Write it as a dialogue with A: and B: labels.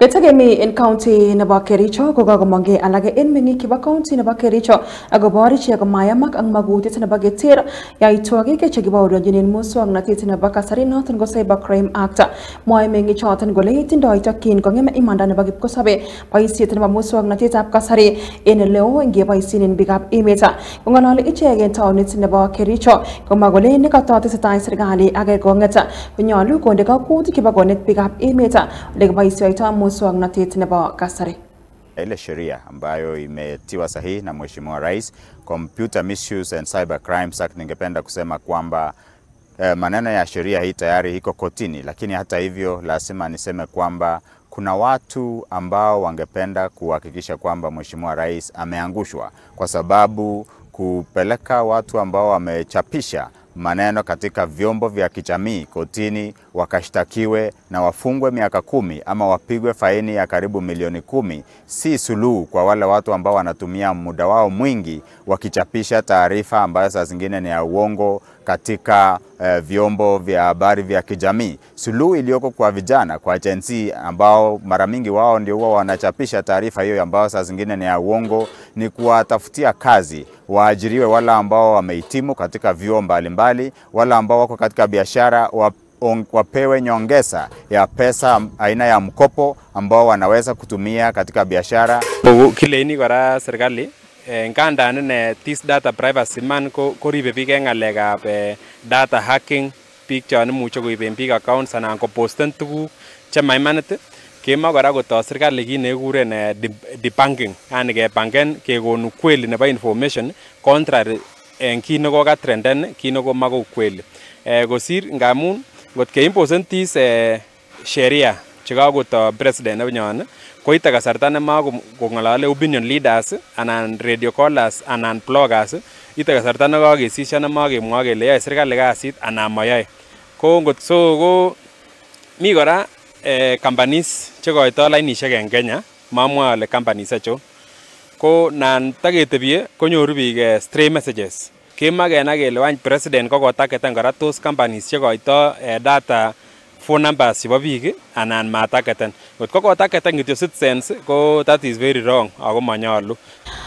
A: Ketagemi in county nebo Kericho kokakomonge alage en meng'ik chebo county nebo Kericho akobo ichek komayamak ak magutit nebo keter yaitwogik chekibaorionjin muswoknotet nebo kasari noton ko Cybercrime Act. Mwae meng'ichoton kole tindoi tokyin kong'em imanda nebo kipkosobe boisiet nebo muswoknotetab kasari en eleo ngeboisien biikab emet. Kong'ololi ichek en taonit nebo Kericho komwa kole nekatotesetai serikali age kong'et konyolu konde kakutik chebo konet biikab emet ole kiboisioitoi muswoknotet nebo kasari.
B: Ile sheria ambayo imetiwa sahihi na Mheshimiwa Rais, Computer Misuse and Cyber Crimes Act, ningependa kusema kwamba maneno ya sheria hii tayari iko kotini, lakini hata hivyo lazima niseme kwamba kuna watu ambao wangependa kuhakikisha kwamba Mheshimiwa Rais ameangushwa, kwa sababu kupeleka watu ambao wamechapisha maneno katika vyombo vya kijamii kotini wakashtakiwe na wafungwe miaka 10 ama wapigwe faini ya karibu milioni 10 si suluhu kwa wale watu ambao wanatumia muda wao mwingi wakichapisha taarifa ambazo saa zingine ni ya uongo katika vyombo vya habari vya kijamii. Suluhu iliyoko kwa vijana, kwa Gen Z ambao mara mingi wao ndio huwa wanachapisha taarifa hiyo ambayo saa zingine ni ya uongo, ni kuwatafutia kazi, waajiriwe wale ambao wamehitimu katika vyuo mbalimbali, wale ambao wako katika biashara wapewe nyongeza ya pesa aina ya mkopo ambao wanaweza kutumia katika biashara.
C: Kile ni kora serikali ngandan ne this data privacy man ko ribe biik eng ngalekab data hacking, biik chon imuche koiben biik accounts anan ko posten tuguk chemaimanit, kema kora koto serikali kit nekikuren debunking, yani kebanken kekonu kweli nebo information contrary en kit nekokatrenden, kit nekomako ukweli kosir, ngamun ngot keimposen tis sheria chekakoto president nenyon koite kasarta nemako kong'olole opinion leaders anan radio callers anan bloggers, ite kasarta nekakesisyo nemakemwoe kele yoe serikali kasit anan moyoe. Ko ngot so ko mi kora companies chekoito lainishek en Kenya, mamwoe ale companies achon, ko nan taketebie konyoru biik stray messages. Kemakenai kele wany president kokotaketen kora tos companies chekoito data phone numbers chebo biik anan mataketen. Ngot kokotaketen kityo citizens ko that is very wrong ako manyolu.